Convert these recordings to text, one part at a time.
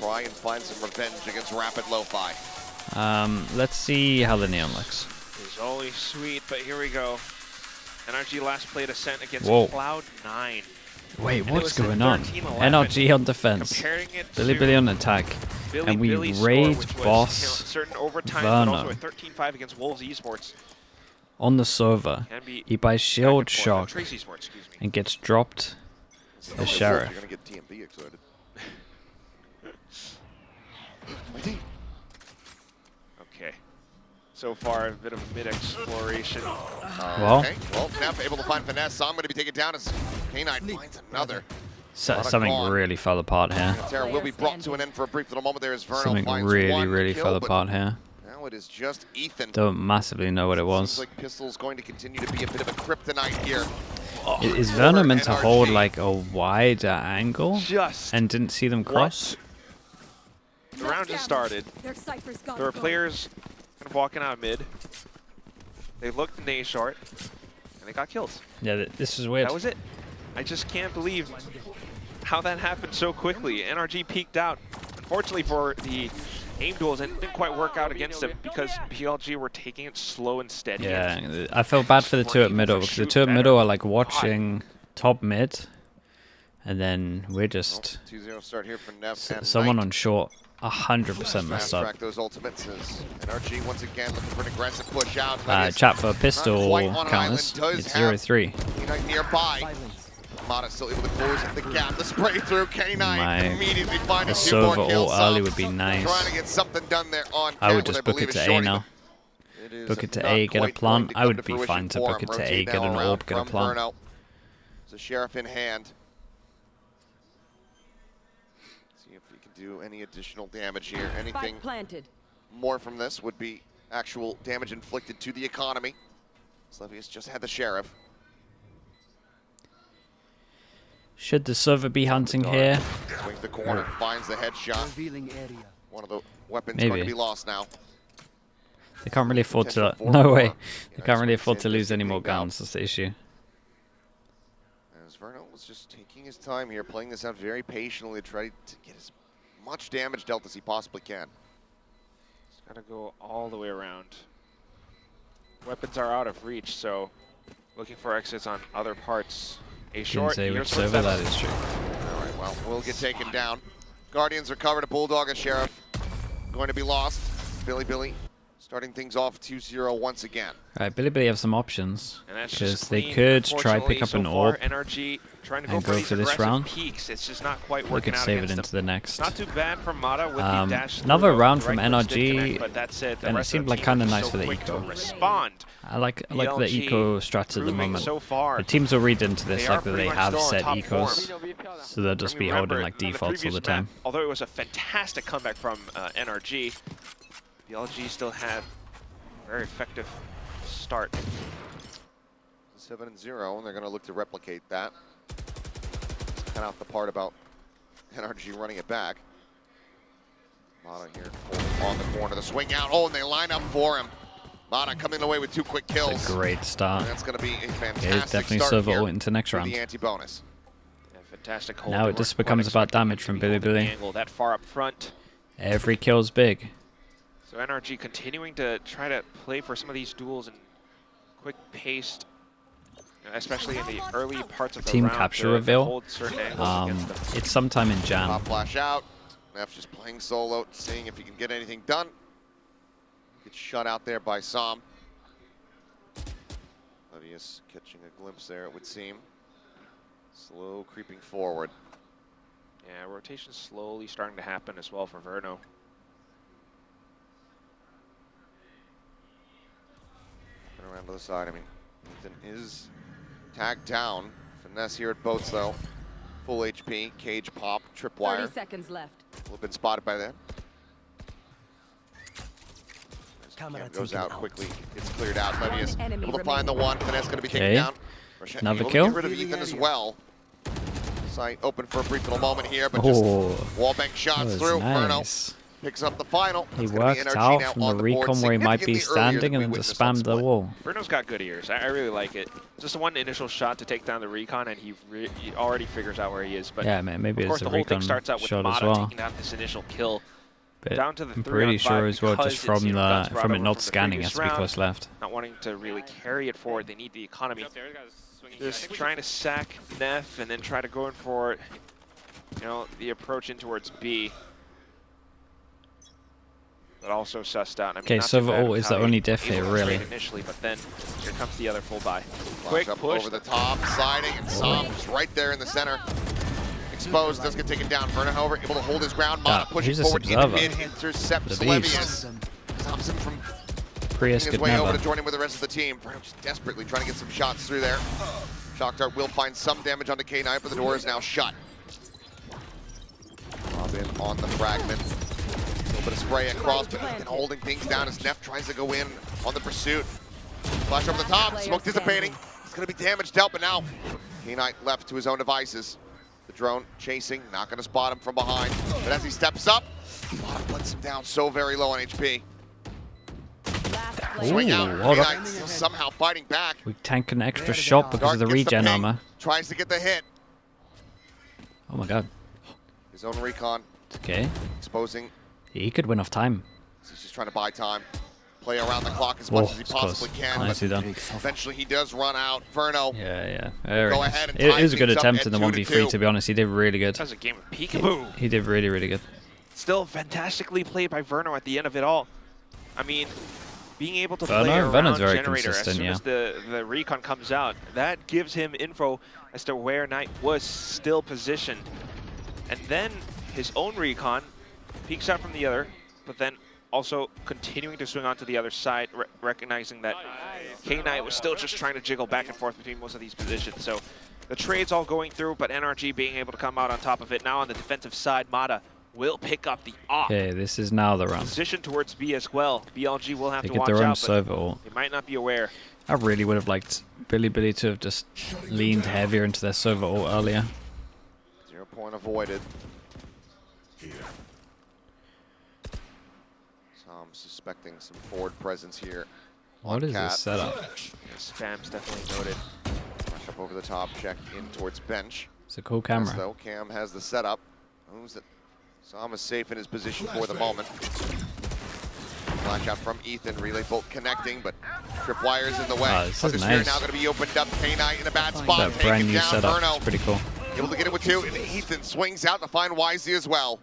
try and find some revenge against Rapid Lo-Fi. Let's see how the Neon looks. It's only sweet, but here we go. NRG last played Ascent against Cloud9. Wait, what's going on? NRG on defense, bilibili on attack, and we raid boss certain overtime, but also a 13-5 against Wolves Esports. On the server. He buys shield shock and gets dropped the sheriff. You're gonna get TMB excited. Okay. So far, a bit of mid-exploration. Okay. Well, Neff able to find finesse. So I'm going to be taken down as K9 finds another. Something really fell apart here. Terra will be brought to an end for a brief little moment. There is Verno. Something really fell apart here. Now it is just Ethan. Don't massively know what it was. Seems like Pistol's going to continue to be a bit of a kryptonite here. Is Verno meant to hold like a wider angle and didn't see them cross? The round just started. There were players kind of walking out mid. They looked in A short, and they got kills. Yeah, this is weird. That was it. I just can't believe how that happened so quickly. NRG peaked out. Unfortunately for the aim duels, and it didn't quite work out against them because BLG were taking it slow and steady. Yeah, I felt bad for the two at middle because the two at middle are like watching top mid, and then we're just 2-0 start here for Neff and someone on short 100% messed up. Track those ultimates as NRG once again looking for an aggressive push out. Chat for pistol counters. It's 0-3. K9 nearby. Mata still able to close the gap. The spray through. K9 immediately finding two more kills. Early would be nice. Trying to get something done there on I would just book it to A now. Book it to A, get a plant. I would be fine to book it to A, get an orb, get a plant. It's a sheriff in hand. See if we can do any additional damage here. Anything more from this would be actual damage inflicted to the economy. Slevius just had the sheriff. Should the server be hunting here? Swings the corner, finds the headshot. One of the weapons going to be lost now. They can't really afford to. No way. They can't really afford to lose any more guns. That's the issue. As Verno was just taking his time here, playing this out very patiently to try to get as much damage dealt as he possibly can. Just gotta go all the way around. Weapons are out of reach, so looking for exits on other parts. A short. Didn't say which server that is true. All right, well, we'll get taken down. Guardians are covered. A Bulldog and Sheriff going to be lost. bilibili starting things off 2-0 once again. All right, bilibili have some options because they could try pick up an orb NRG trying to and go for this round. Peaks. It's just not quite We working could out save it them. into the next. Not too bad from Mata with the dash. Another round from NRG, connect, but that's it. and it seemed like kind of nice for the eco. Respond. I like the eco strat at the moment. So far, the teams will read into this like that they have set ecos, so they'll just be holding like defaults all the time. Map, although it was a fantastic comeback from NRG, BLG still had a very effective start. 7-0, and they're going to look to replicate that. Cut out the part about NRG running it back. Mata here on the corner, the swing out. Oh, and they line up for him. Mata coming away with 2 quick kills. That's a great start. And that's going to be a fantastic it's definitely start server here into next round. The anti-bonus. Yeah, fantastic hold. Now it just becomes about damage from bilibili. That far up front. Every kill's big. So NRG continuing to try to play for some of these duels and quick paced, especially in the early parts of the team round. Capture reveal. It's sometime in Jan. Pop flash out. Neff just playing solo, seeing if he can get anything done. Gets shut out there by Som. Levius catching a glimpse there, it would seem. Slow creeping forward. Yeah, rotation slowly starting to happen as well for Verno. Around to the side. I mean, Ethan is tagged down. Finesse here at boats though. Full HP, cage pop, tripwire. 30 seconds left. A little bit spotted by that. Goes out quickly, gets cleared out. Levius able to find the one. Finesse going to be taken down. Another able kill. to get rid of Ethan as well. Sight open for a brief little moment here, but just wallbang shots through. Nice. picks up the final. He That's gonna be worked NRG out now from on the board recon where he might be significantly earlier standing than and we then just witnessed on spammed the Split. wall. Bruno's got good ears. I really like it. Just one initial shot to take down the recon, and he already figures out where he is. But Yeah, man, maybe of course, it's a the whole thing recon starts out with shot as Mata well. taking down this initial kill. But Down to the I'm 3-on-5 pretty sure as well, because just from it's, you know, Guns brought from it over not from the scanning, it previous has to be round. close left. Not wanting to really carry it forward. They need the economy. Just trying to sack Neff and then try to go in for, you know, the approach in towards B. But also sussed out. I mean, Okay, not so too bad overall with is how the he only was diff able here, to really. trade initially, but then here comes the other full buy. Flash Quick up push. over the top, sliding, and Som's right there in the center. Exposed, does get taken down. Vernon, however, able to hold his ground. Mata pushing who's this forward in the observer? mid, intercepts The beast. Levius. Thompson from Prius his could way over never. to join in with the rest of the team. Vernon just desperately trying to get some shots through there. Shock Dart will find some damage onto K9, but the door is now shut. Robin on the fragment. A little bit of spray across, but Ethan holding things down as Neff tries to go in on the pursuit. Flash over the top, smoke dissipating. It's going to be damage dealt, but now K9 left to his own devices. The drone chasing, not going to spot him from behind. But as he steps up, Mata puts him down so very low on HP. Swing out, hold up. K9 still somehow fighting back. We tank an extra shot because of the Dart gets regen ping, armor. Tries to get the hit. Oh my god. His own recon It's okay. exposing. He could win off time. He's just trying to buy time. Play around the clock as Whoa, much as he it's close. possibly can. Nicely But done. eventually he does run out. Verno. Yeah. Very Go nice. ahead and It tie was a good things up attempt at in the 2-2. 1v3, to be honest. He did really good. That was a game of peekaboo. He did really good. Still fantastically played by Verno at the end of it all. I mean, being able to Verno? play around Verno's very Generator as consistent, soon yeah. as the recon comes out, that gives him info as to where Knight was still positioned. And then his own recon peeks out from the other, but then also continuing to swing onto the other side, recognizing that K9 was still just trying to jiggle back and forth between most of these positions. So the trade's all going through, but NRG being able to come out on top of it. Now on the defensive side, Mata will pick up the op. Okay, this is now the run. Position towards B as well. BLG will have They to get watch their own out, but server ult. they might not be aware. I really would have liked bilibili to have just leaned heavier into their server ult earlier. 0 point avoided. So I'm suspecting some forward presence here. What is Cat. this setup? Spam's definitely noted. Rush up over the top, check in towards bench. It's a cool Yes, camera. though, Cam has the setup. Who's it? Sam is safe in his position for the moment. Flash out from Ethan, relay bolt connecting, but tripwires in the way. This is Sphere nice. now going to be opened up. K9 in a bad spot. That Take brand him new down. setup. Verno It's pretty cool. able to get it with 2, and Ethan swings out to find Wisely as well.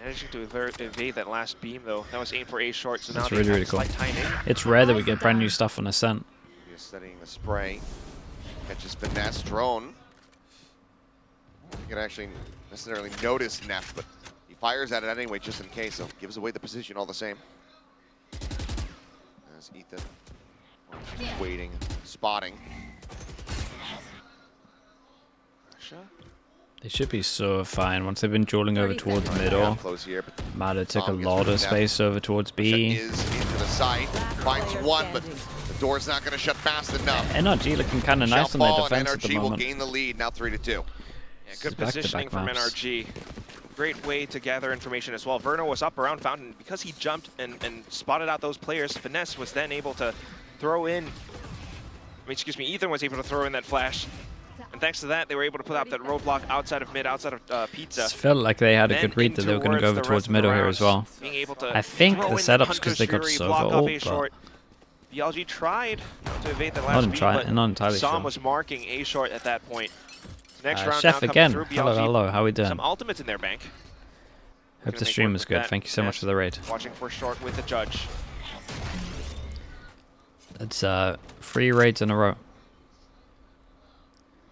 Managing to evade that last beam, though. That was aimed for A short, so now That's they really, have really cool. slight timing. It's rare that we get brand new stuff on Ascent. Just studying the spray. Catches finesse drone. You can actually necessarily notice Neff, but he fires at it anyway just in case, so gives away the position all the same. As Ethan waiting, spotting. Russia? They should be so fine once they've been dueling over towards Down middle. close here, but Mata took a Tom gets lot rid of of Neff. space over towards Russia B. is into the site, finds one, but the door's not going to shut fast enough. NRG looking kind of Shall nice on their fall, and defense at the NRG will moment. gain the lead, now 3-2. Yeah, good Back-to-back positioning from maps. NRG. Great way to gather information as well. Verno was up around Fountain. Because he jumped and spotted out those players, Finesse was then able to throw in... Ethan was able to throw in that flash. And thanks to that, they were able to put up that roadblock outside of mid, outside of Pizza. It felt like they had a Then good read that they were going to go over the towards rest of the middle here as well. rounds, being able to I think throw the in setup's 'cause they got Hunter's so Fury, block off old, A but- short. BLG tried to evade the Not last beat, but entirely Sam sure. was marking A short at that point. Next round Chef now coming again. through. Hello, BLG, hello. How we doing? some ultimates in their bank. Hope Gonna the make stream work was with good. that. Thank you so much Yes. for the raid. Watching for short with the judge. It's 3 raids in a row.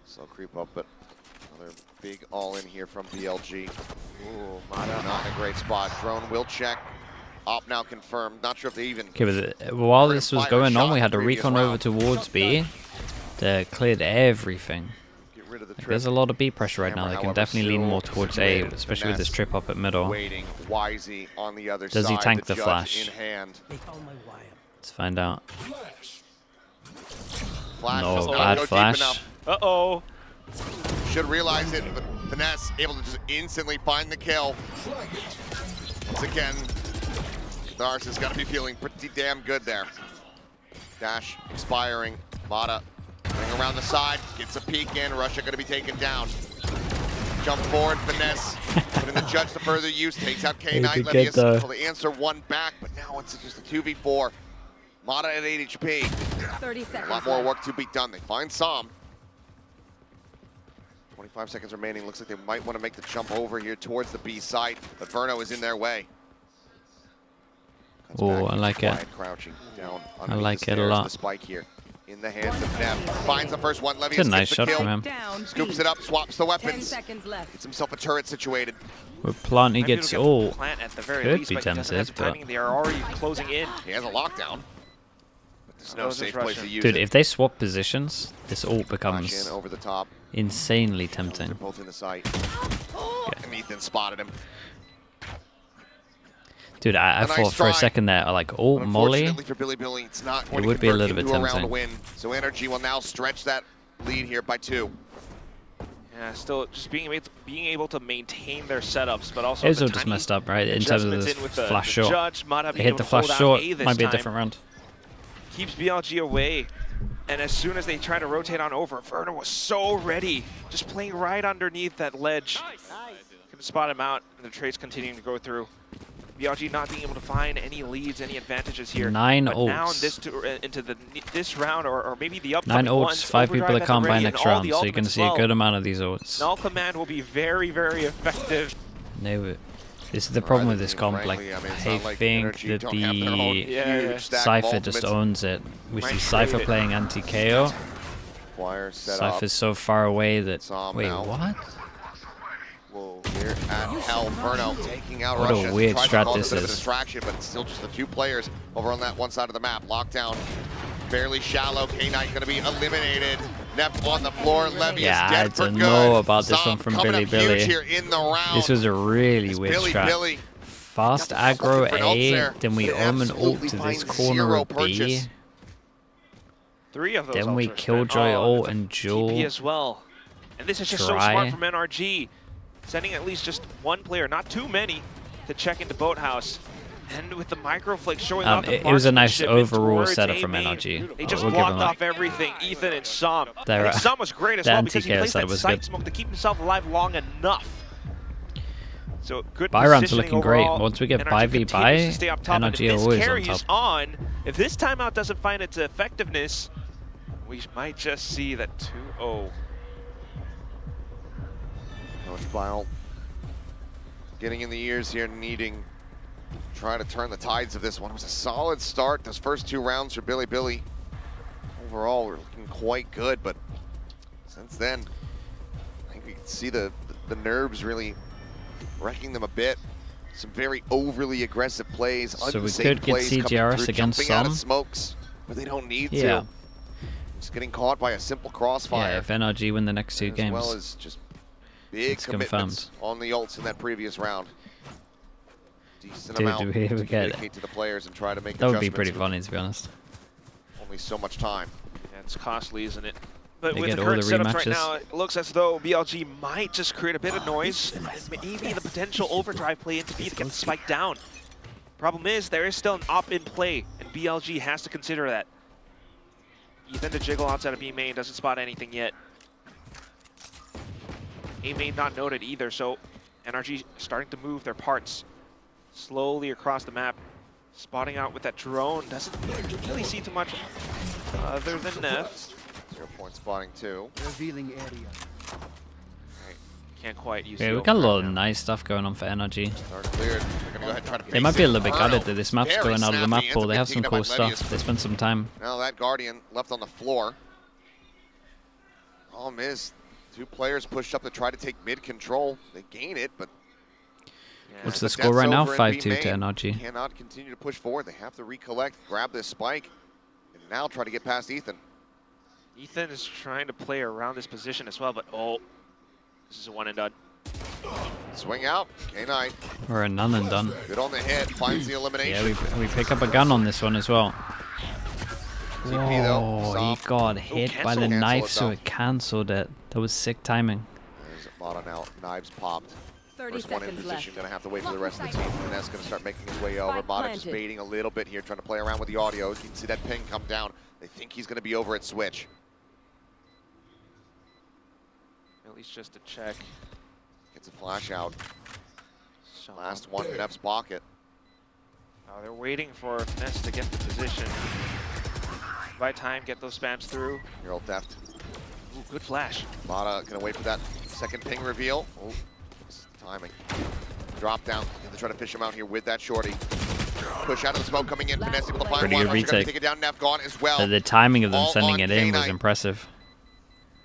So creep up, but another big all-in here from BLG. Ooh, Mata. Not in a great spot. Drone will check. Op now confirmed. Not sure if they even... Okay, but while We're this gonna was fire a going on, shot we had a previous recon over round. towards B. They cleared everything. Get rid of the Like, trip. there's a lot of B pressure right now. They Camera, can however, definitely lean still more towards A, split. especially with this Finesse trip up at middle. Waiting. Wisey on the other Does side. he tank the judge flash? in hand. Let's find out. Flash No, does not bad go flash. deep enough. Uh-oh. Should realize it, but Finesse able to just instantly find the kill. Once again, Catharsis has got to be feeling pretty damn good there. Dash expiring. Mata running around the side, gets a peek in. Russia going to be taken down. Jump forward, Finesse. Putting the judge to further use, takes out K9. Levius able to answer one back, but now it's just a 2v4. Mata at 8 HP. 30 seconds. A lot more work to be done. They find Som. 25 seconds remaining. Looks like they might want to make the jump over here towards the B site, but Verno is in their way. Cuts Oh, back, I like quiet, it. Crouching down I like the it a stairs. lot. The spike here in the hands of Nev. Finds the first one. Levius It's a nice gets the shot kill. from him. Down. Scoops it up, swaps the 10 weapons. seconds left. Gets himself a turret situated. With plant, he Might be gets able to get all. plant at the very Could least, be but he doesn't have the tempted, but- timing. They are already closing in. He has a lockdown, but there's no Those is safe place to Russian. use Dude, it. if they swap positions, this ult Flash in becomes over the top. insanely They're tempting. both in the sight. And Ethan spotted him. Dude, I A nice thought for a try. second there, like, oh, Molly. Unfortunately for bilibili, it's not going It to would be a convert little bit into a round tempting. win. So NRG will now stretch that lead here by 2. Yeah, still just being able to maintain their setups, but also It was the all just tiny messed up, right? In terms of adjustments this in with the flash shot. Judge, Mata They being hit able the to hold flash out short, A this might be a time. different round. Keeps BLG away, and as soon as they try to rotate on over, Verno was so ready, just playing right underneath that ledge. Can spot him out, and the trades continuing to go through. BLG not being able to find any leads, any advantages here. 9 but now ults. into this round, or maybe the 9 upcoming ults, ones, 5 people Overdrive that at the can't buy ready, next and all round, the so you're going to ultimates see as a well. good amount of these ults. Null command will be very, very effective. This is the problem with this comp, like, Frankly, I mean, it's I not like think NRG that don't have their own the Yeah. huge stack of Cypher just ultimates. owns it. We Might see trade Cypher it. playing anti-KO. Wire set up. Cypher's so far away that... Som Wait, now. what? Whoa, here at Hell, Verno taking out What a Russia. weird Tries to strat cause this a bit of a is. distraction, but it's still just the 2 players over on that one side of the map. Lockdown, fairly shallow. K9 going to be eliminated. Neff on the floor. Levius Yeah, dead I for don't good. know about this Som one from coming up bilibili. huge here in the round. This was a really As weird strat. bilibili Fast got the aggro different ults A, there, then we but omen ult absolutely to this finds corner zero of B. purchase. 3 of those Then ults we are spent. Killjoy Oh, ult the and TP Jewel. as well. And this is just so Try. smart from NRG. Sending at least just 1 player, not too many, to check into Boathouse. And with the microflick showing off the It was a nice marksmanship overall towards setup A from main. NRG. They just We'll give blocked them that. off everything, Ethan and Som. Their, I think Som was great as the well because he anti-KO placed setup that was sight good. smoke to keep himself alive long enough. So good Buy rounds are positioning looking great. overall. Once we get NRG buy v continues buy, to stay up top, and NRG if this always on carries top. on, if this timeout doesn't find its effectiveness, we might just see that 2-0. Coach Bile getting in the ears here, needing trying to turn the tides of this one. It was a solid start. Those first 2 rounds for bilibili. Overall, we're looking quite good, but since then, I think we can see the nerves really wrecking them a bit. Some very overly aggressive plays, So we unsafe could get plays coming CGRs through, against jumping out of some. smokes, but they don't need Yeah. to. Just getting caught by a simple crossfire. Yeah, if NRG win the next 2 as games. well as just big It's commitments confirmed. on the ults in that previous round. Decent Dude, amount do we to ever get communicate to the players and try to make That would be adjustments pretty with funny, to be honest. only so much time. Yeah, it's costly, isn't it? But They with get the all current the setups right rematches. now, it looks as though BLG might just create a bit of noise. And maybe the potential overdrive play into B to get the spike down. Problem is, there is still an op in play, and BLG has to consider that. Ethan to jiggle outside of B main, doesn't spot anything yet. A main not noted either, so NRG starting to move their parts slowly across the map. Spotting out with that drone, doesn't really see too much other than Neff. 0 point spotting 2. Revealing area. Right. Can't quite use Yeah, the we got a overgrab lot of now. nice stuff going on for NRG. Start cleared. They're gonna go ahead and try to They face might be a it. little bit Arnold, gutted that this map's very going out of the map snappy, pool. ends They up have getting some beaten cool up by stuff. Levius. They spent some time. Now that Guardian left on the floor. Problem is, 2 players pushed up to try to take mid control. They gain it, but Yeah. What's the the score right death's now? over in 5-2 B to main. NRG. Cannot continue to push forward. They have to recollect, grab this spike, and now try to get past Ethan. Ethan is trying to play around this position as well, but oh, this is a one and done. Swing out, K9, We're a none and done. good on the hit, finds the elimination. Yeah, we pick up a gun on this one as well. TP though, Oh, soft. he got hit by the cancel. knife, Cancel it so though. it cancelled it. That was sick timing. There's Mata now, knives popped. 30 First one in seconds position, left. gonna have to wait for the rest of the team. Finesse gonna start making his way over. Mata just baiting a little bit here, trying to play around with the audio. You can see that ping come down. They think he's gonna be over at Switch. At least just to check. Gets a flash out. So, Last one in Ep's pocket. they're waiting for Finesse to get the position. By time, get those spams through. Hero deft. Ooh, good flash. Mata gonna wait for that second ping reveal. Oh, timing. Drop down. They try to fish him out here with that shorty. Push out of the smoke coming in. Finesse able to find Pretty one. good She's gonna retake. take it down. Nev gone as well. The timing of them All sending on it in was K9. impressive.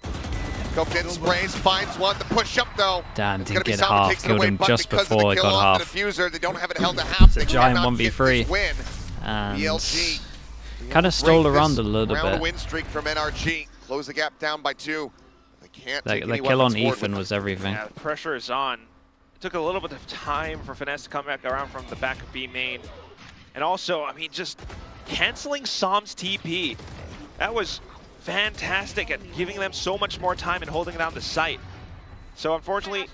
Scoped in, sprays, finds one. The push up though. Damn, It's didn't gonna be get Salmon half. takes it Killed away, him but just because of the before it kill got off half. the diffuser, they don't have it held to half. They a giant cannot get 1v3. this win. And BLG kind of stole break around this a little round bit. win streak from NRG. Close the gap down by 2. They can't take The any kill on weapons forward Ethan with was everything. Yeah, the pressure is on. It took a little bit of time for Finesse to come back around from the back of B main. And also, I mean, just canceling Som's TP. That was fantastic at giving them so much more time and holding down the site. So unfortunately,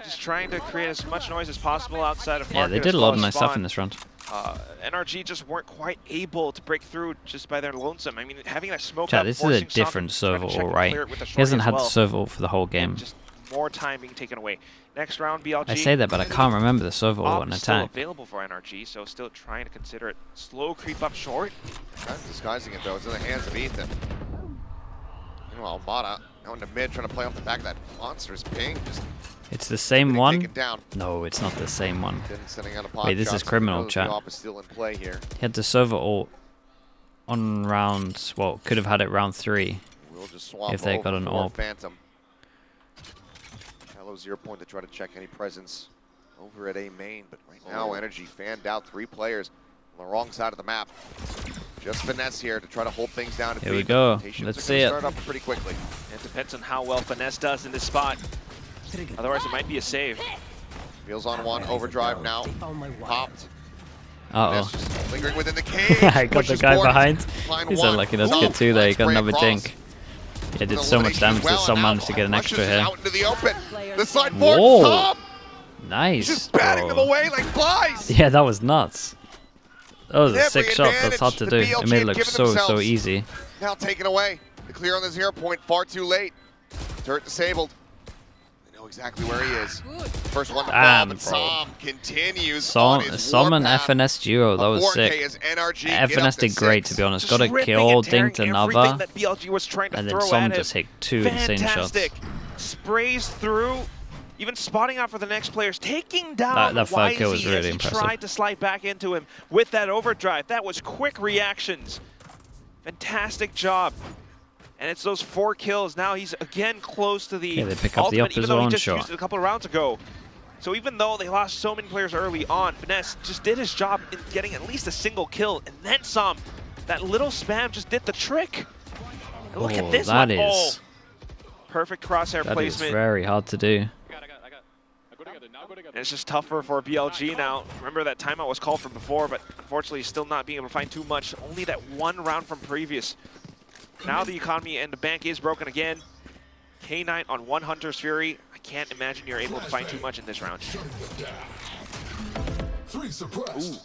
just trying to create as much noise as possible outside of Yeah, market they as did a well lot of as nice stuff spawn. in this round. NRG just weren't quite able to break through just by their lonesome. I mean, having that smoke Chat, up, this is a forcing Som different to try to server, check and alright. clear it with the He shorty hasn't as had well. the server for the whole game. Just more time being taken away. Next round, BLG. I say that, but I can't remember the server or an Still attack. available for NRG, so still trying to consider it. Slow creep up short. Kind of disguising it though. It's in the hands of Ethan. Meanwhile, Mata out into mid, trying to play off the back of that monster's ping. Just It's the same getting one? taken down. No, it's not the same one. Then sending out a pot Wait, this shot, is so criminal, knows chat. The op is still in play here. He had the server ult on round, well, could have had it round 3. We'll just swap If they over got an for orb. Phantom. Hello 0 point to try to check any presence over at A main, but right now NRG fanned out 3 players on the wrong side of the map. Just Finesse here to try to hold things down. Here we go. Rotations Let's are see gonna it. Start up pretty quickly. It depends on how well Finesse does in this spot. Otherwise, it might be a save. Wheels on one, overdrive now. Popped. Uh-oh. Finesse just lingering within the cage. I got the pushes guy forward. behind. Find He's one. unlucky not to Som get 2 there. He got spray another across. dink. Yeah, did so much Elimination damage as well, that Som and now managed to get an extra pushes here. out into the open. The side Whoa. forward, Som! He's Nice, just batting them bro. away like flies. Yeah, that was nuts. That was a Every sick shot. That's hard to do. advantage It the made it BLG look had so given themselves. easy. Now taken away. The clear on the 0 point, far too late. Turret disabled. They know exactly where he is. First one to fall, Damn, but bro. Som continues on his Som and warpath. FNS duo, that was 4K sick. as NRG get up FNS to did great, 6. to be honest. Just Got a ripping kill, and tearing dinked everything another, that BLG was trying to and then throw Som at just him. hit 2 insane shots. Fantastic. Sprays through, even spotting out for the next players, taking down That third kill was YZ really as he impressive. tried to slide back into him with that overdrive. That was quick reactions. Fantastic job. And it's those 4 kills. Now he's again close to the Yeah, they pick up the ultimate, up even as though well he and just shot. used it a couple of rounds ago. So even though they lost so many players early on, Finesse just did his job in getting at least a single kill, and then some. That little spam just did the trick. And look at this that one. is Perfect crosshair that is placement. very hard to do. And it's just tougher for BLG now. Remember that timeout was called for before, but unfortunately still not being able to find too much. Only that 1 round from previous. Now the economy and the bank is broken again. K9 on 1 Hunter's Fury. I can't imagine you're able to find too much in this round. Ooh.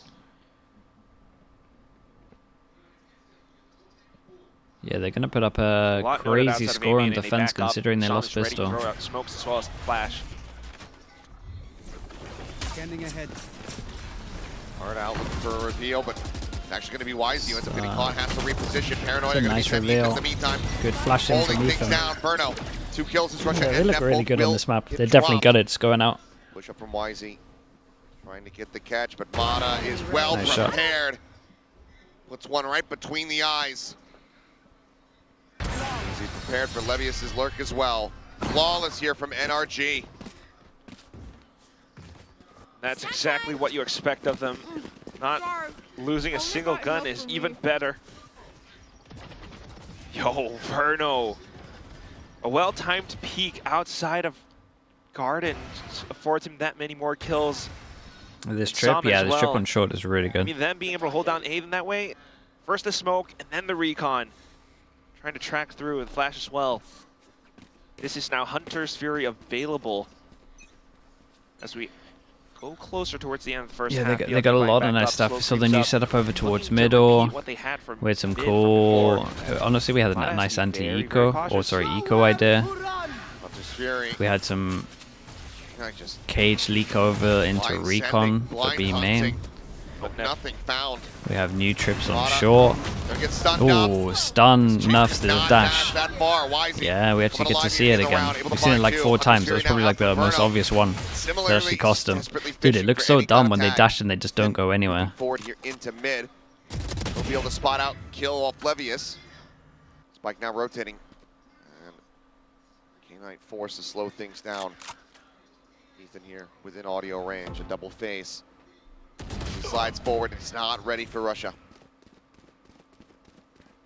Yeah, they're going to put up A a lot noted crazy outside of score main, on and they defense back up. considering they Som lost is ready to pistol. throw out smokes as well as the flash. Scanning ahead. Hard out looking for a reveal, but it's actually going to be YZ who ends up getting caught, has to reposition. Paranoia It's a going to be nice sent reveal. in the meantime. Good flashing Holding from things Ethan. down. Verno, 2 kills as Russia Yeah, they and look Net really both good on will this map. get They definitely dropped. got it. It's going out. Push up from YZ. Trying to get the catch, but Mata is well Nice shot. prepared. Puts one right between the eyes. Is he prepared for Levius's lurk as well? Flawless here from NRG. That's exactly what you expect of them. Not losing a single gun is even better. Yo, Verno. A well-timed peek outside of Garden affords him that many more kills. This And trip, Som yeah, as this trip well. on short is really I good. mean, them being able to hold down Aiden that way, first the smoke and then the recon. Trying to track through with flash as well. This is now Hunter's Fury available as we go closer towards the end of the first Yeah, half. they got a lot of nice stuff. So then you set up over towards middle with some cool. Honestly, we had a nice anti-eco, or sorry, eco idea. We had some cage leak over into recon for B main. But nothing found. We have new trips on short. Oh, stun nuffs the dash. Yeah, we actually get to see it again. We've seen it like 4 times. That was probably like the most obvious one that actually cost them. Dude, it looks so dumb when they dash and they just don't go anywhere. Forward here into mid. We'll be able to spot out, kill off Levius. Spike now rotating. And K9 forced to slow things down. Ethan here within audio range, a double face. He slides forward and he's not ready for Russia.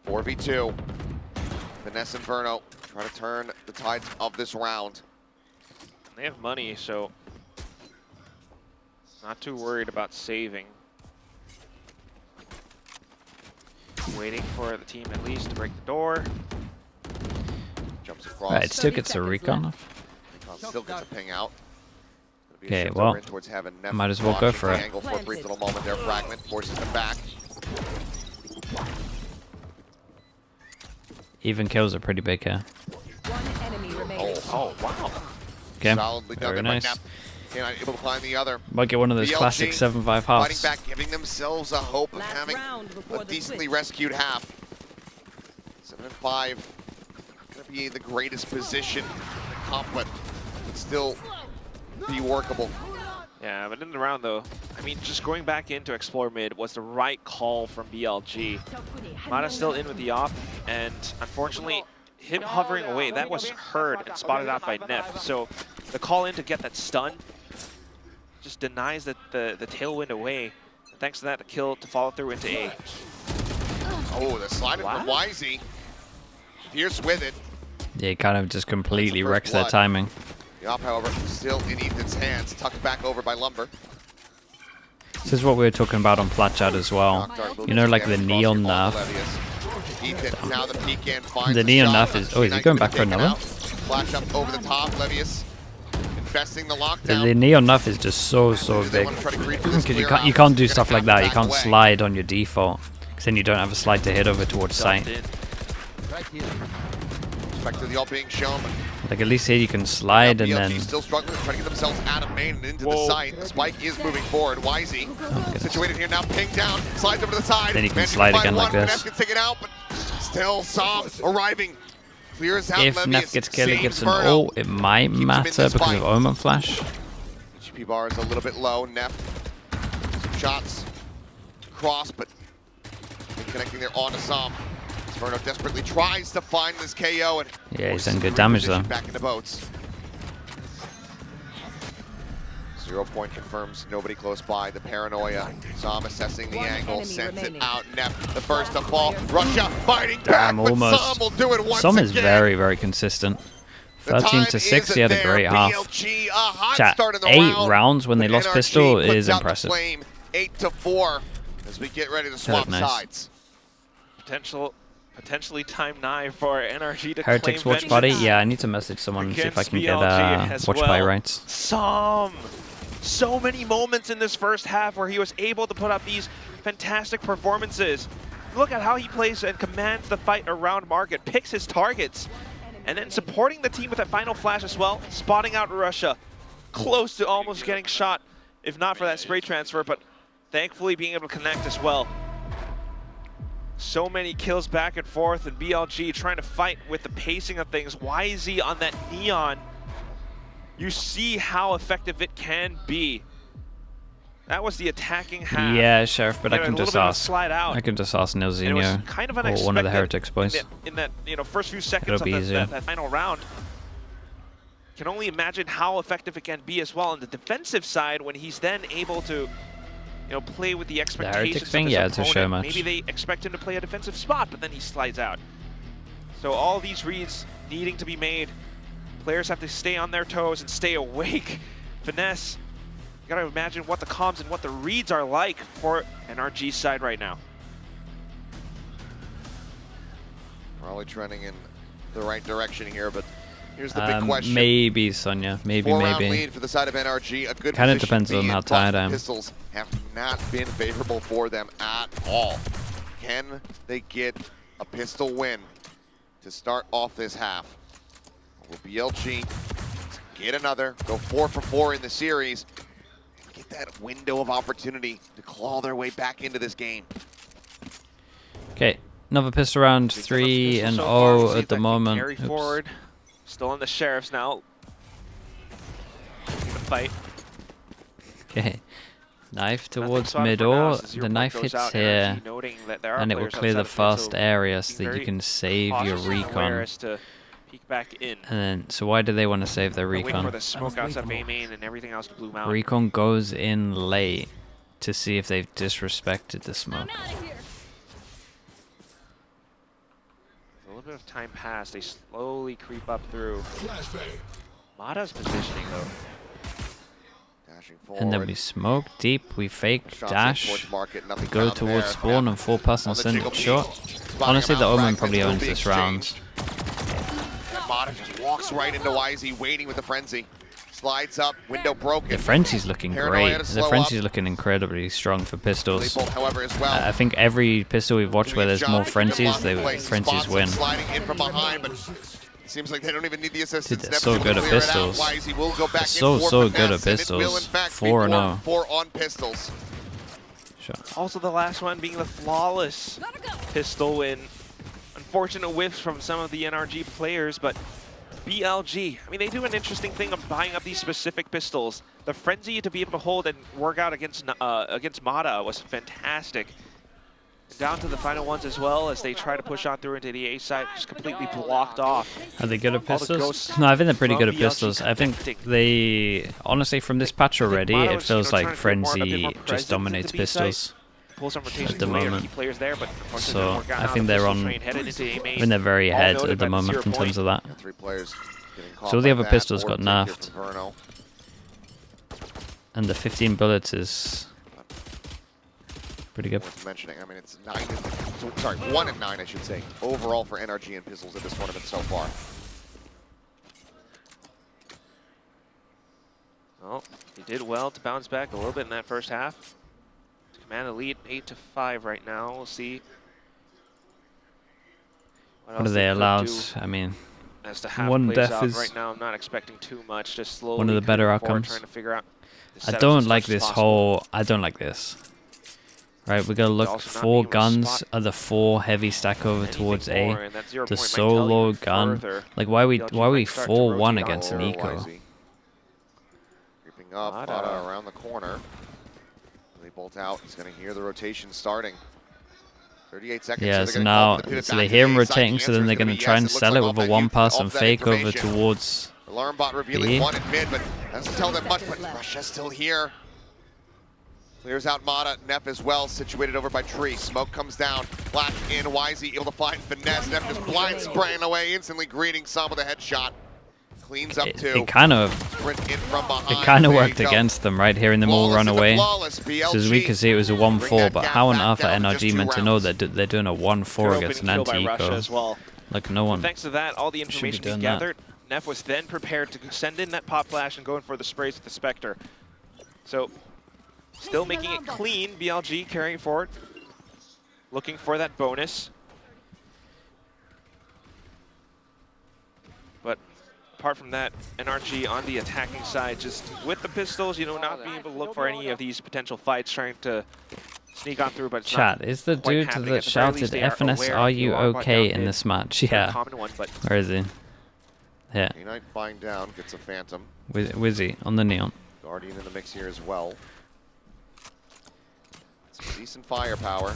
4v2. Finesse and Verno try to turn the tides of this round. They have money, so not too worried about saving. Waiting for the team at least to break the door. Jumps across. Right, it still gets a recon off. Still gets a ping out. Okay, well, might as well go for it. Angle for a brief little moment there. Fragment forces them back. Even kills are pretty big here. Oh, wow. Okay, Solidly very nice. K9 able to find the other. Might get one of those BLG classic 7-5 halves. Fighting back, giving themselves a hope of having a decently rescued half. 7-5. Gonna be the greatest position in the comp, but still be workable. Yeah, but in the round though, I mean, just going back in to explore mid was the right call from BLG. Mata's still in with the op, and unfortunately, him hovering away, that was heard and spotted out by Neff. So the call in to get that stun just denies the tailwind away. And thanks to that, the kill to follow through into A. Oh, the slide from Wisey. Fierce with it. Yeah, he kind of just completely wrecks their timing. The op, however, still in Ethan's hands, tucked back over by Lumber. This is what we were talking about on Platchat as well. You know, like the neon nerf. Ethan, now the peek in, finds the neon nerf is. Oh, is he going back for another? Flash up over the top, Levius infesting the lockdown. The neon nerf is just so big. Because you can't do stuff like that. You can't slide on your default, because then you don't have a slide to hit over towards sight. Back to the ult being shown. Like at least here you can slide and then. Still struggling, trying to get themselves out of main and into the site. The Spike is moving forward. Wisey situated here now, pinged down, slides over to the side. Then you can slide again like this. Neff can take it out, but still Som arriving. Clears out. If Neff gets killed, he gets an ult. It might matter because of Omen Flash. HP bar is a little bit low. Neff, some shots cross, but connecting there onto Som. Verno desperately tries to find this KO and yeah, he's done good damage though. Back in the boats. 0 point confirms nobody close by. The paranoia. Som assessing the angle, sends it out. Neff, the first to fall. Russia fighting back, but Som will do it once Som again. is very, very consistent. 13-6, he had a great half. Chat, 8 rounds when they lost pistol is impressive. 8-4 as we get ready to swap sides. Potentially time 9 for NRG to Heretics claim watch party? Yeah, I need to message someone and see if I can get watch party rights. Som! So many moments in this first half where he was able to put up these fantastic performances. Look at how he plays and commands the fight around market, picks his targets, and then supporting the team with a final flash as well, spotting out Russia. Close to almost getting shot, if not for that spray transfer, but thankfully being able to connect as well. So many kills back and forth, and BLG trying to fight with the pacing of things. Wisey on that neon. You see how effective it can be. That was the attacking half. Yeah, Sheriff, but I can just ask. I can just ask Nilzinho kind of or one of the Heretics boys. In that first few seconds of that final round. Can only imagine how effective it can be as well on the defensive side when he's then able to play with the expectations of his it's a show match. Maybe they expect him to play a defensive spot, but then he slides out. So all these reads needing to be made. Players have to stay on their toes and stay awake. Finesse, you gotta imagine what the comms and what the reads are like for NRG's side right now. Probably trending in the right direction here, but Here's the big question. Maybe Sonya. Maybe. 4-round lead for the side of NRG. A good kind of position depends to be on how in, tired but I am. Pistols have not been favorable for them at all. Can they get a pistol win to start off this half? Will BLG get another, go 4 for 4 in the series, get that window of opportunity to claw their way back into this game? Okay, another pistol round, 3-0 at the moment. Carry forward. Still on the Sheriffs now. The fight. Okay, knife towards middle. The knife hits here, and it will clear the fast area so that you can save your recon. Peek back in. And then, so why do they want to save their Wait recon? for the smoke outside of A main and everything else to Blue Mountain. Recon goes in late to see if they've disrespected the smoke. A little bit of time passed. They slowly creep up through. Mata's positioning though. And then we smoke deep, we fake dash, go towards spawn and full pass and send it short. Honestly, the Omen probably owns this round. Mata just walks right into YZ, waiting with the frenzy. Slides up, window broken. The frenzy's looking great. The frenzy's looking incredibly strong for pistols. I think every pistol we've watched where there's more frenzies, the frenzies win. Sliding in from behind, but seems like they don't even need the assistance. Dude, they're so good at pistols. They're so good at pistols. 4-0. 4 on pistols. Sure. Also the last one being the flawless pistol win. Unfortunate whiffs from some of the NRG players, but BLG, I mean, they do an interesting thing of buying up these specific pistols. The frenzy to be able to hold and work out against Mata was fantastic. Down to the final ones as well as they try to push on through into the A side, just completely blocked off. Are they good at pistols? No, I think they're pretty good at pistols. I think they, honestly, from this patch already, it feels like Frenzy just dominates pistols at the moment. So I think they're on, I think they're very ahead at the moment in terms of that. So the other pistols got nerfed. And the 15 bullets is pretty good. Worth mentioning. I mean, it's 1 and 9, I should say, overall for NRG and pistols in this tournament so far. Well, he did well to bounce back a little bit in that first half. To command the lead 8-5 right now. We'll see. What are they allowed? I mean, as to half one death out is right now, I'm not expecting too much. Just slowly one of the better outcomes. Trying to figure out I don't like this whole. I don't like this. Right, we're gonna look 4 guns are the 4 heavy stack over towards A. The solo gun. Like why we 4-1 against an eco? Creeping up, Mata around the corner. They bolt out. He's gonna hear the rotation starting. 38 seconds. Yeah, so now they hear him rotating, so then they're gonna try and sell it with a 1-pass and fake over towards Alarm bot revealing 1 in mid, but doesn't tell them much. But Russia's still here. Clears out Mata, Neff as well, situated over by Tree. Smoke comes down, flash in, YZ able to find finesse. Neff just blind spraying away, instantly greeting Sam with a headshot. Cleans up too. It kind of worked against them right here in the middle run away. So as we can see, it was a 1-4, but how on earth are NRG meant to know that they're doing a 1-4 against an anti-eco? Like no one. Thanks to that, all the information we gathered, Neff was then prepared to send in that pop flash and go in for the sprays with the Spectre. So still making it clean, BLG carrying forward, looking for that bonus. But apart from that, NRG on the attacking side, just with the pistols, you know, not being able to look for any of these potential fights, trying to sneak on through, but it's Chat, is the dude that shouted FNS, are you okay in this match? Yeah. Where is he? Yeah. K-Knight buying down, gets a Phantom. Wizzy on the neon. Guardian in the mix here as well. Some decent firepower.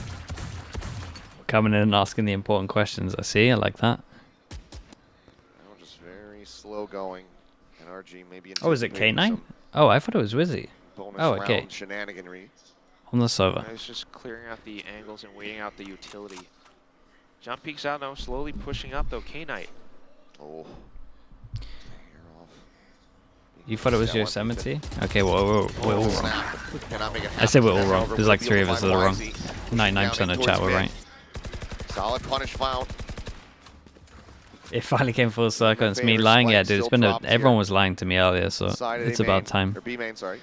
Coming in and asking the important questions. I see. I like that. Just very slow going. NRG maybe. Oh, is it K9? Oh, I thought it was Wizzy. Oh, okay. Shenaniganry. On the server. I was just clearing out the angles and waiting out the utility. Jump peeks out now, slowly pushing up though. K-Knight. Oh. You thought it was Yosemite? Okay, well, we're all wrong. I said we're all wrong. There's like 3 of us that are wrong. 99% of chat were right. Solid punish found. It finally came full circle. It's me lying. Yeah, dude. It's been everyone was lying to me earlier, so it's about time. Or B main, sorry.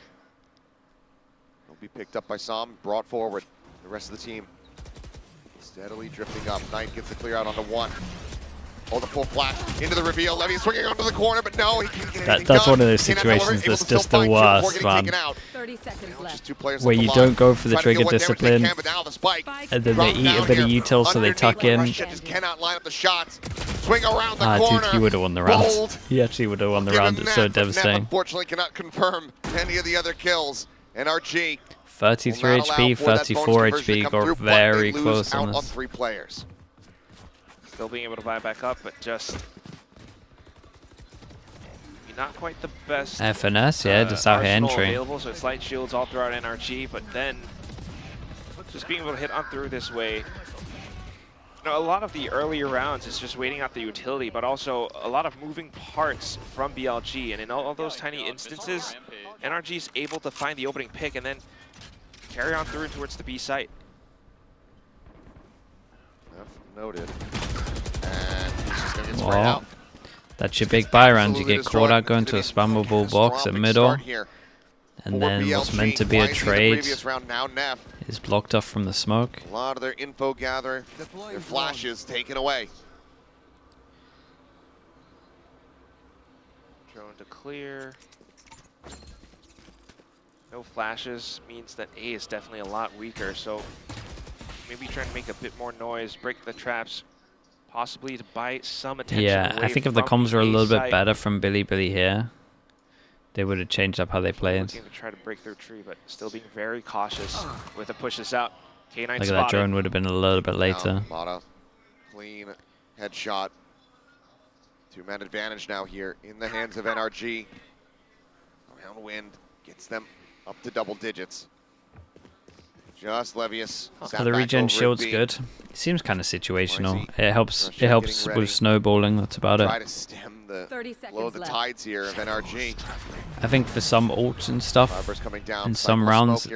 Will be picked up by Som, brought forward. The rest of the team steadily drifting up. Knight gets the clear out onto one. Oh, the full flash into the reveal. Levy swinging onto the corner, but no, he can't get anything That's done. one of those situations that's just the worst, man. 30 seconds left. Where you don't go for the trigger discipline, and then they eat a bit of util, so they tuck in. Just cannot line up the shots. Swing around the corner. Dude, he would have won the round. He actually would have won the round. It's so devastating. Unfortunately, cannot confirm any of the other kills. NRG. 33 HP, 34 HP, got very close on this. 3 players. Still being able to buy back up, but just not quite the best. FNS, yeah, just out here entry. Available, so it's light shields all throughout NRG, but then just being able to hit on through this way. You know, a lot of the earlier rounds is just waiting out the utility, but also a lot of moving parts from BLG, and in all those tiny instances, NRG is able to find the opening pick and then carry on through towards the B site. Noted. And he's just gonna get sprayed out. That's your big buy round. You get caught out going to a spammable box at middle, and then what's meant to be a trade is blocked off from the smoke. A lot of their info gather, their flashes taken away. Drone to clear. No flashes means that A is definitely a lot weaker, so maybe trying to make a bit more noise, break the traps, possibly to buy some attention. Yeah, I think if the comms were a little bit better from bilibili here, they would have changed up how they played. Looking to try to break through tree, but still being very cautious with the pushes out. K9 Look at that drone would have been a little bit later. Mata, clean headshot. 2-man advantage now here in the hands of NRG. Around wind gets them up to double digits. Just Levius. The regen shield's good. It seems kind of situational. It helps. It helps with snowballing. That's about it. Try to stem the blow the tides here of NRG. I think for some ults and stuff, in some rounds,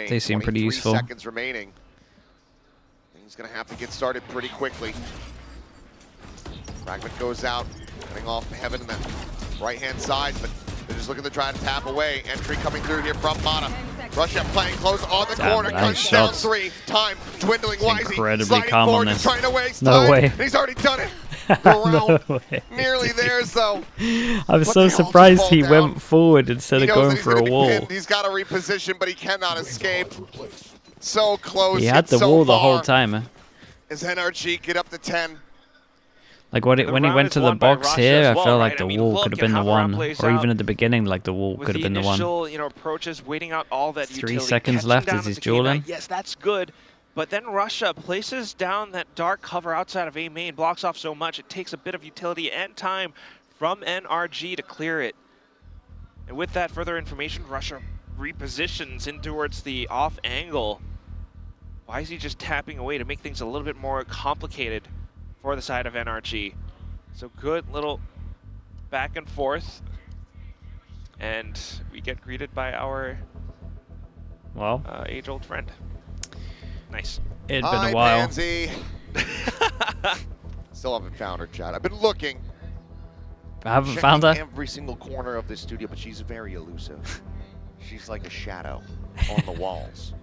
they seem pretty useful. Seconds remaining. He's gonna have to get started pretty quickly. Fragment goes out, cutting off Heaven in the right-hand side, but they're just looking to try to tap away. Entry coming through here from Mata. Russia playing close on the corner, cuts down 3. Time dwindling wisely. Incredibly calm on this. Trying to waste no time. way. He's already done it. The no way. Nearly there, so. I'm so surprised he went forward instead of going for a wall. He's got to reposition, but he cannot escape. So close. He had the wall the whole time. As NRG get up to 10. Like when he went to the box here, I felt like the wall could have been the one, or even at the beginning, like the wall could have been the one. You know, approaches, waiting out all that 3 seconds left as he's dueling. Yes, that's good. But then Russia places down that dark cover outside of A main, blocks off so much, it takes a bit of utility and time from NRG to clear it. And with that further information, Russia repositions in towards the off angle. Why is he just tapping away to make things a little bit more complicated for the side of NRG? So good little back and forth. And we get greeted by our age-old friend. Nice. It'd been a while. Pansy. Still haven't found her, Chad. I've been looking. I haven't found her? Every single corner of this studio, but she's very elusive. She's like a shadow on the walls.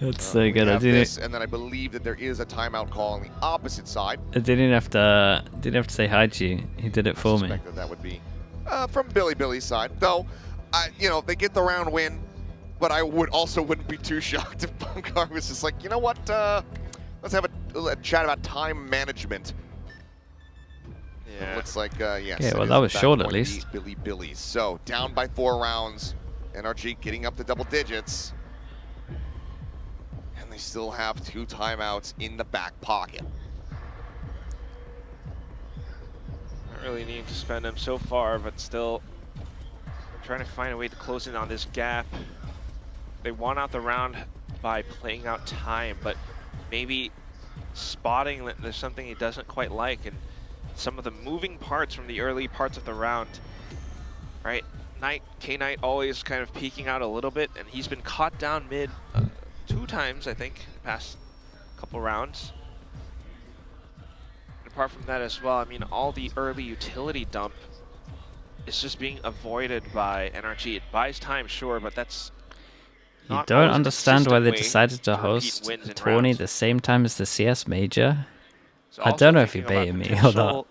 That's so good. I didn't. And then I believe that there is a timeout call on the opposite side. I didn't have to say hi to you. He did it for me. That would be from Bilibili's side, though. You know, they get the round win, but I wouldn't be too shocked if Bungar was just like, you know what? Let's have a chat about time management. Yeah. It looks like yes. Yeah, well, that was short at least. Bilibili. So down by 4 rounds. NRG getting up to double digits. Still have 2 timeouts in the back pocket. Not really need to spend them so far, but still trying to find a way to close in on this gap. They won out the round by playing out time, but maybe spotting that there's something he doesn't quite like, and some of the moving parts from the early parts of the round. Right, K-Knight always kind of peeking out a little bit, and he's been caught down mid 2 times, I think, past couple rounds. apart from that as well, I mean, all the early utility dump is just being avoided by NRG. It buys time, sure, but that's You don't understand why they decided to host a tourney rounds. the same time as the CS Major. So I don't know if he baited me or not.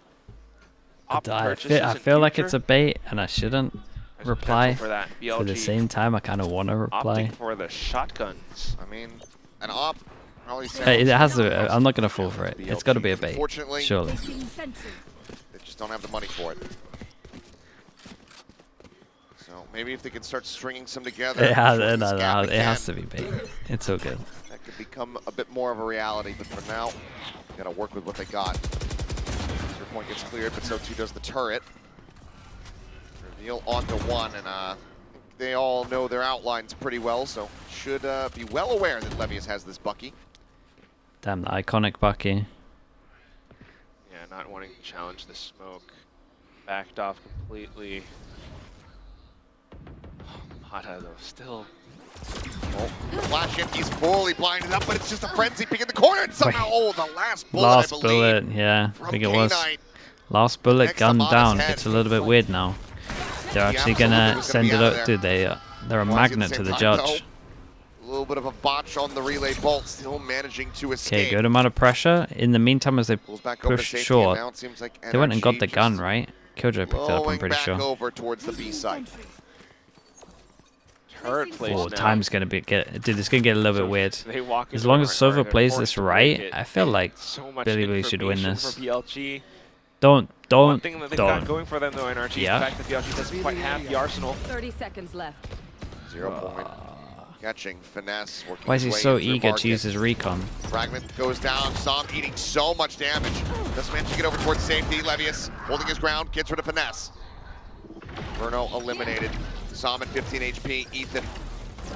I feel like it's a bait, and I shouldn't reply. For that. BLG But at the same time, I kind of want to reply. opting for the shotguns. I mean, an op probably sounds... Hey, it has to. I'm not gonna fall for it. It's got to be a bait, Unfortunately, surely. they just don't have the money for it. So maybe if they can start stringing some together... It has to be bait. It's all good. That could become a bit more of a reality, but for now, you gotta work with what they got. Your point gets cleared, but so too does the turret. Reveal onto one, and they all know their outlines pretty well, so should be well aware that Levius has this Bucky. Damn, the iconic Bucky. Yeah, not wanting to challenge the smoke. Backed off completely. Mata, though, still. Oh, flash in, he's fully blinded up, but it's just a frenzy pick in the corner, and somehow, oh, the last bullet, I believe. Bullet, yeah, I think it was. Last bullet, gun down. It's a little bit weird now. They're actually gonna send it up, dude. They're a magnet to the judge. A little bit of a botch on the relay bolt, still managing to escape. Okay, good amount of pressure. In the meantime, as they push short, they went and got the gun, right? Killjoy picked it up, I'm pretty sure. Over towards the B side. Turret place Oh, now. time's gonna be dude. It's gonna get a little bit weird. They walk As long as Sova they're plays forced this to break right, it. I feel like So much Bilibili should win information this. for BLG. Don't. One thing that they've got going for them, though, NRG, Yeah. the fact that BLG doesn't quite have the arsenal. 30 seconds left. 0 point. Catching, finesse, working Why is he his way so through eager market. to use his recon? Fragment goes down, Som eating so much damage. Doesn't manage to get over towards safety. Levius holding his ground, gets rid of finesse. Bruno eliminated. Som at 15 HP. Ethan,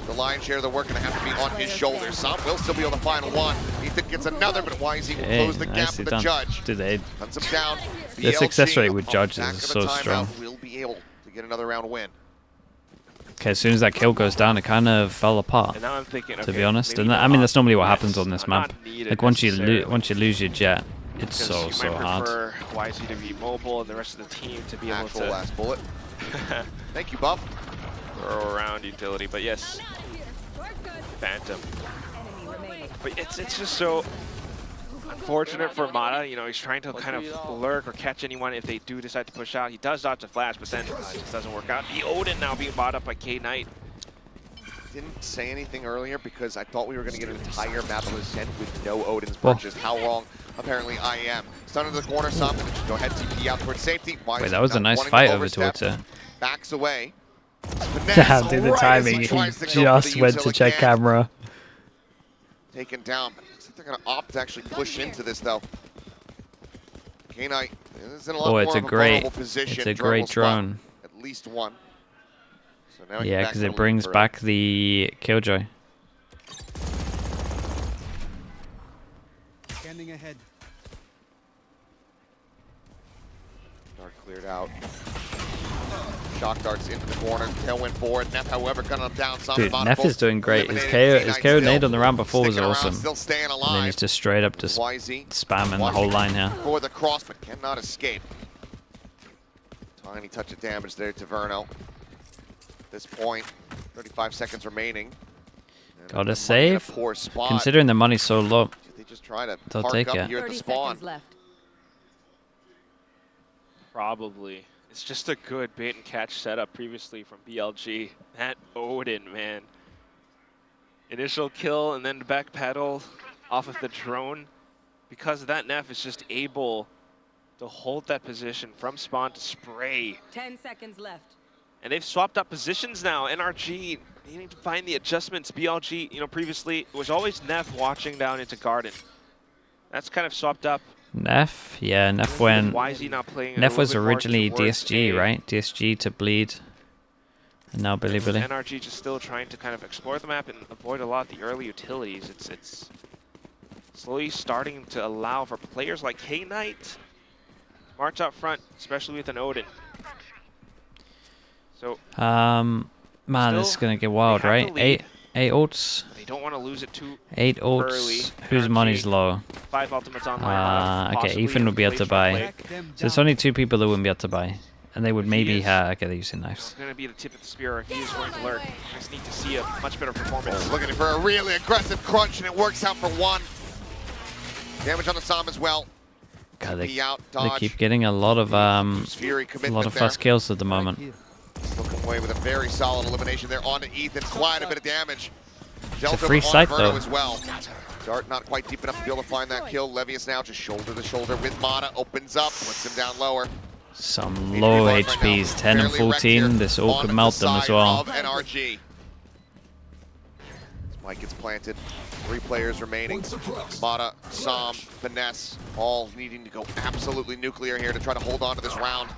the lion's share of the work gonna have to be on his shoulders. Som will still be on the final one. Ethan gets another, but YZ will close the gap with the judge. Dude, Hunts him down. the success rate with BLG, judges back is of the so timeout, strong. will be able to get another round win. Okay, as soon as that kill goes down, it kind of fell apart. And now I'm thinking, To okay, be honest, maybe and I mean that's normally what yes, happens on this not map. needed Like once you necessarily. lose your jet, it's Because so you might hard. prefer YZ to be mobile and the rest of the team to be able Actual to last bullet. Thank you, Buff. throw around utility. But yes, Phantom. But it's just so unfortunate for Mata. You know, he's trying to kind of lurk or catch anyone if they do decide to push out. He does dodge a flash, but then it just doesn't work out. The Odin now being bought up by K-Knight. Didn't say anything earlier because I thought we were going to get an entire map of Ascent with no Odin's purchased. How wrong apparently I am. Stun into the corner, something. Go ahead, TP out towards safety. Wait, that was a nice fight over towards it. Backs away. Damn, dude, the timing. He just went to check camera. Taken down. Looks like they're going to opt to actually push into this though. K-Knight is in a lot more It's a of vulnerable great position. drone. At least one. So now Yeah, because it brings back the Killjoy. Scanning ahead. Dart cleared out. Shock darts into the corner. Tailwind forward. Neff, however, gunning him down. Dude, Neff is doing great. His KO nade on the round before was awesome. Still staying alive. And then he's just straight up just YZ spamming the whole line here. for the cross, but cannot escape. Tiny touch of damage there to Verno. At this point, 35 seconds remaining. And Got a the save. money in a poor spot. Considering the money's so low. They just try to They'll park take up it. here at the 30 spawn. seconds left. Probably. It's just a good bait and catch setup previously from BLG. That Odin, man. Initial kill and then back pedal off of the drone. Because of that, Neff is just able to hold that position from spawn to spray. 10 seconds left. And they've swapped up positions now. NRG needing to find the adjustments. BLG, you know, previously it was always Neff watching down into Garden. That's kind of swapped up. Neff? Yeah, Neff went... Why is he not playing? Neff was originally DSG, right? DSG to bleed. And now Bilibili. NRG just still trying to kind of explore the map and avoid a lot of the early utilities. It's slowly starting to allow for players like K-Knight to march up front, especially with an Odin. So Man, this is gonna get wild, right? 8 ults. They don't want to lose it too 8 ults. early. Whose NRG, money's low? 5 ultimates online. Okay, Ethan would be able to buy. So there's only 2 people that wouldn't be able to buy. And they would maybe have. Okay, they're using knives. It's going to be the tip of the spear if he is going to learn. I just need to see a much better performance. Looking for a really aggressive crunch, and it works out for 1. Damage on the SOM as well. God, they Dodge. keep getting a lot of fast kills at the moment. Looking away with a very solid elimination there onto Ethan. Quite a bit of damage. It's a free sight though. As well. Dart not quite deep enough to be able to find that kill. Levius now just shoulder to shoulder with Mata. Opens up, puts him down lower. Some low HPs, 10 and 14. This all could melt them as well. NRG. Mike gets planted. 3 players remaining. Mata, SOM, Finesse, all needing to go absolutely nuclear here to try to hold on to this round.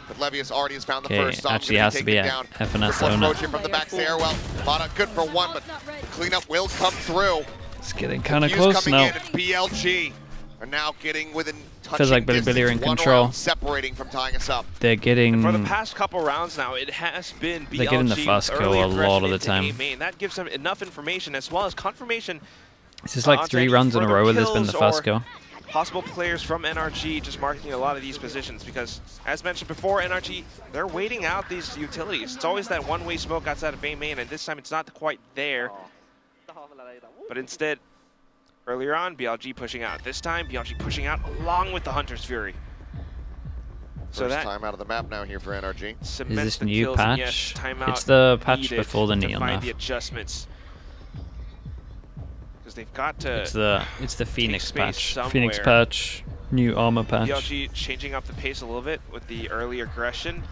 But Levius already has found the first. SOM's actually has to be a FNS owner. From the back stairwell. Mata good for 1, but the cleanup will come through. It's getting kind of close now. BLG are now getting within touching Feels like bilibili are in control. Separating from tying us up. They're getting. And for the past couple rounds now, it has been BLG. They're getting the fast kill a lot of the time. That gives them enough information as well as confirmation. This is like 3 runs in a row where there's been the fast kill. Possible players from NRG just marking a lot of these positions because, as mentioned before, NRG, they're waiting out these utilities. It's always that one-way smoke outside of A main, and this time it's not quite there. But instead, earlier on, BLG pushing out. This time, BLG pushing out along with the Hunter's Fury. So First that time out of the map now here for NRG. Is this new patch? It's the patch before the neon nerf. The adjustments. Because they've got to. It's the Phoenix patch. Phoenix patch, new armor patch. BLG changing up the pace a little bit with the early aggression.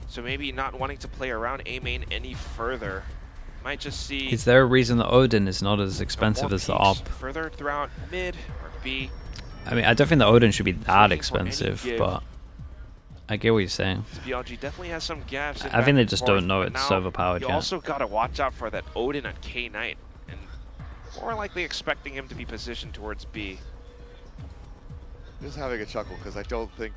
So maybe not wanting to play around A main any further. Might just see. Is there a reason that Odin is not as expensive as the AWP? Further throughout mid or B. I mean, I don't think the Odin should be that expensive, but I get what you're saying. BLG definitely has some gaps. I think they just don't know it's overpowered yet. You also got to watch out for that Odin at K Knight, and more likely expecting him to be positioned towards B. Just having a chuckle because I don't think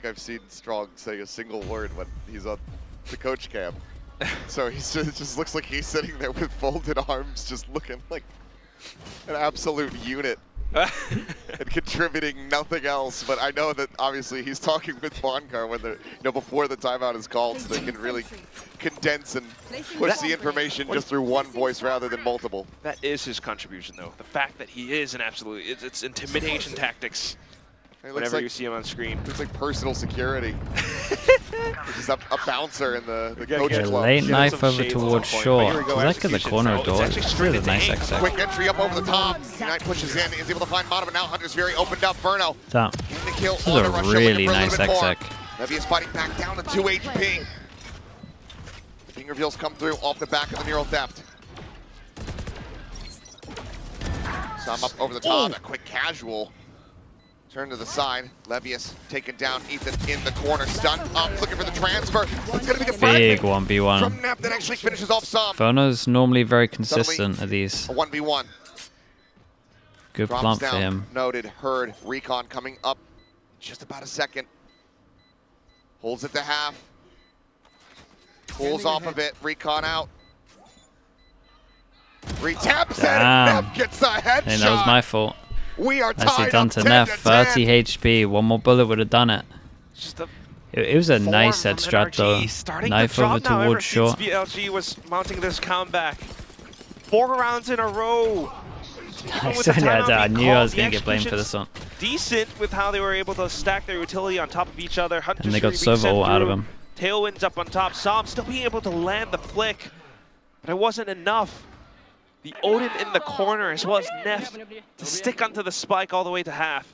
I've seen Strong say a single word when he's on the coach cam. So it just looks like he's sitting there with folded arms, just looking like an absolute unit. And contributing nothing else, but I know that obviously he's talking with Bonkar when before the timeout is called, so they can really condense and push the information just through one voice rather than multiple. That is his contribution, though. The fact that he is an absolute, it's intimidation tactics. Whenever you see him on screen, it's like personal security. Just a bouncer in the coach club. Late knife over towards short. Does that get the corner door? It's really nice exit. Quick entry up over the top. Knight pushes in, is able to find Mata, but now Hunter's Fury opened up. Verno. This is a really nice exec. Levius fighting back down to 2 HP. The ping reveals come through off the back of the neural theft. Some up over the top, a quick casual. Turn to the side. Levius taking down Ethan in the corner. Stunned up, looking for the transfer. It's going to be the big 1v1. From Nap that actually finishes off SOM. Verno's normally very consistent at these. A 1v1. Good plant for him. Noted, heard, recon coming up just about a second. Holds it to half. Pulls off of it, recon out. Retaps it, and Nep gets the headshot. And that was my fault. We are nicely done to Neff. 30 HP. One more bullet would have done it. It was a nice head strat though. Knife over towards short. BLG was mounting this comeback. 4 rounds in a row. I knew I was going to get blamed for this one. Decent with how they were able to stack their utility on top of each other. And they got Servo out of him. Tailwinds up on top. SOM still being able to land the flick. But it wasn't enough. The Odin in the corner as well as Neff to stick onto the spike all the way to half.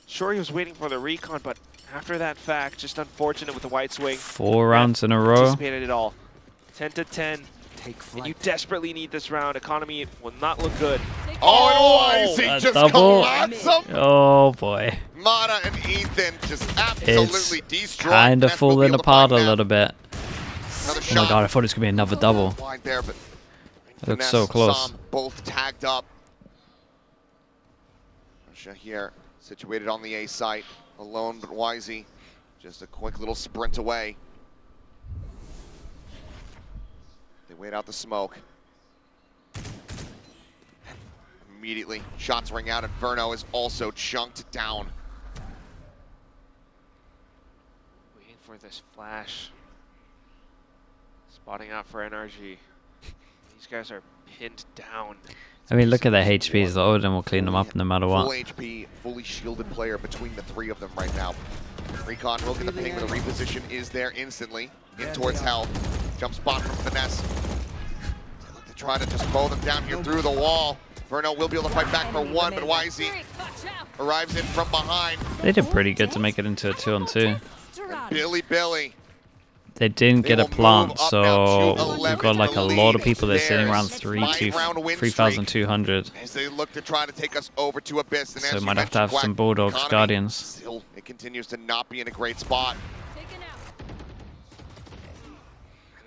Sure, he was waiting for the recon, but after that fact, just unfortunate with the white swing. 4 rounds in a row. Anticipated it all. 10 to 10. And you desperately need this round. Economy will not look good. Oh, he just collapsed him. Oh boy. Mata and Ethan just absolutely destroyed. Kind of falling apart a little bit. Oh my god, I thought it was going to be another double. It looks so close. Both tagged up. Russia here, situated on the A site, alone but Wisey. Just a quick little sprint away. They wait out the smoke. Immediately, shots ring out, and Verno is also chunked down. Waiting for this flash. Spotting out for NRG. These guys are pinned down. I mean, look at their HPs. The Odin will clean them up no matter what. Full HP, fully shielded player between the three of them right now. Recon will get the ping, but the reposition is there instantly. In towards Hell. Jump spot from Finesse. They look to try to just mow them down here through the wall. Verno will be able to fight back for one, but YZ arrives in from behind. They did pretty good to make it into a 2-on-2. Billy. They didn't get a plant, so we've got like a lot of people there sitting around 3,200. As they look to try to take us over to Abyss. And So might have to have some Bulldogs, Guardians. Still, it continues to not be in a great spot.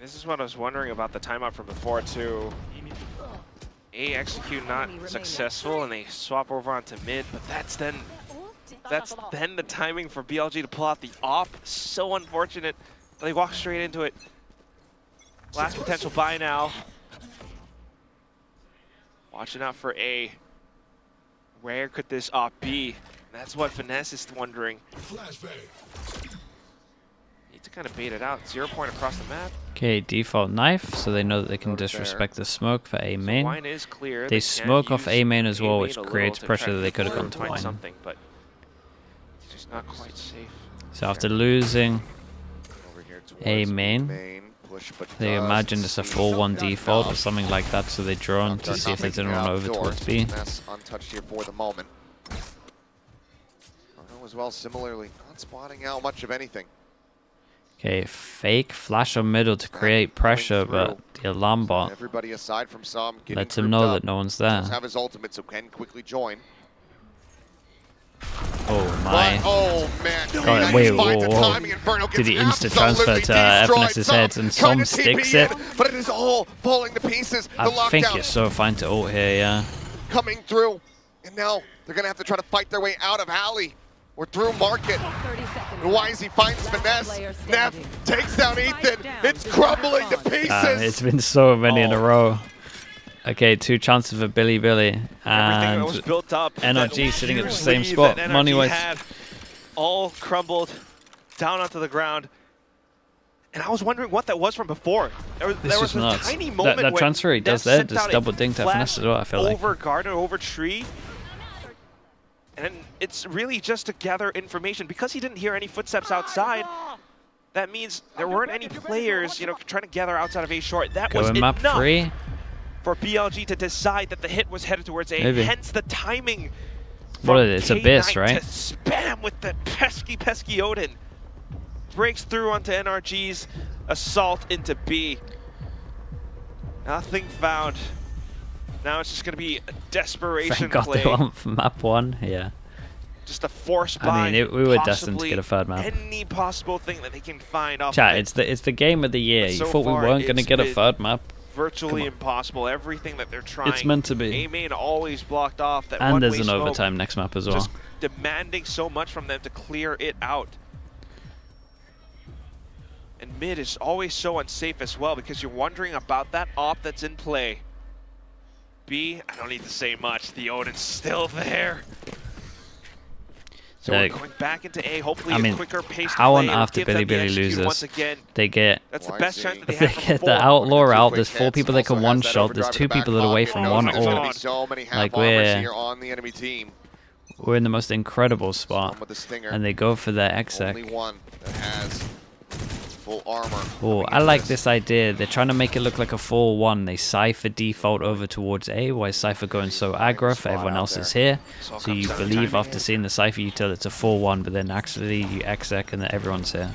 This is what I was wondering about the timeout from before too. A execute not successful, and they swap over onto mid, but that's then the timing for BLG to pull out the op. So unfortunate. They walk straight into it. Last potential buy now. Watching out for A. Where could this op be? That's what Finesse is wondering. Need to kind of bait it out. 0 point across the map. Okay, default knife, so they know that they can disrespect the smoke for A main. Wine is clear. They smoke off A main as well, which creates pressure that they could have gone to wine. Something, but it's just not quite safe. So after losing A main, they imagine it's a 4-1 default or something like that, so they drone to see if they didn't run over towards B. Untouched here for the moment. Verno as well, similarly, not spotting out much of anything. Okay, fake flash on middle to create pressure, but the alarm bot Everybody aside from Sam lets him know that no one's there. Does have his ultimate, so can quickly join. Oh my. Oh man. God, wait, whoa. Did he insta transfer to FNS's head and some sticks it? But it is all falling to pieces. I think you're so fine to ult here, yeah. Coming through. And now they're going to have to try to fight their way out of Alley or through Market. YZ finds Finesse. Neff takes down Ethan. It's crumbling to pieces. It's been so many in a row. Okay, 2 chances for bilibili, and was built up, NRG sitting at the same spot, money-wise. All crumbled down onto the ground, and I was wondering what that was from before. There was a nuts. tiny moment that transfer he does there, just double ding to finesse as well, I feel like. Over garden, over tree, and it's really just to gather information. Because he didn't hear any footsteps outside, that means there weren't any players, trying to gather outside of A short. That was map enough 3. For BLG to decide that the hit was headed towards A. Maybe. Hence the timing. What is it? It's Abyss, right? To spam with the pesky Odin. Breaks through onto NRG's assault into B. Nothing found. Now it's just going to be a desperation Got play. the one from map 1, yeah. Just a force buy. I mean, we were destined to get a third map. Any possible thing that they can find off Chat, of it's the game of the year. So you thought we weren't going to get a third map? Virtually impossible. Everything that they're trying. It's meant to be. A main always blocked off. That And there's an smoke, overtime next map as well. Just demanding so much from them to clear it out. And mid is always so unsafe as well because you're wondering about that op that's in play. B, I don't need to say much. The Odin's still there. So we're going back into A, hopefully a quicker pace how play. on after bilibili loses, they get that's the best chance that they if have they get the outlaw out, there's 4 people that can one-shot, there's 2 people that are away from 1 ult. Like we're in the most incredible spot, and they go for their exec. Oh, I like this idea. They're trying to make it look like a 4-1. They Cypher default over towards A, while Cypher going so aggro for everyone else is here. So you believe after seeing the Cypher util it's a 4-1, but then actually you exec and then everyone's here.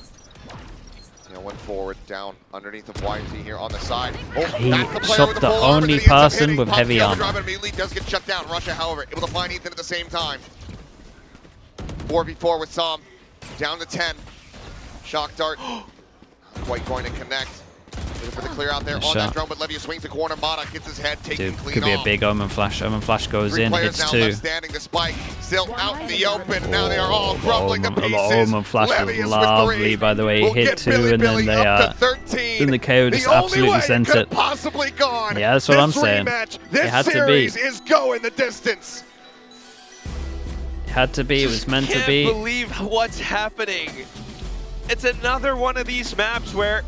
Went forward, down underneath of YZ here on the side. He shot the only person with heavy armor. Immediately does get shut down. Russia, however, able to find Ethan at the same time. 4v4 with Sam, down to 10. Shock dart. Quite going to connect. Looking for the clear out there Nice on shot. that drone, but Levy swings the corner. Mata gets his head taken Dude, clean could be a off. big Omen Flash. Omen Flash goes 3 in, players hits now 2. left standing. The spike still out in the open. Now they are all crumbling to pieces. Omen Flash Levy was is lovely, with 3. by the way. He Will hit get 2, and then bilibili they up to 13. then the KO just the only absolutely way sent could it. have possibly gone. Yeah, that's what I'm saying. Rematch, It this had to be. series is going the distance. Had to be. It was meant to be. Can't believe what's happening. It's another one of these maps where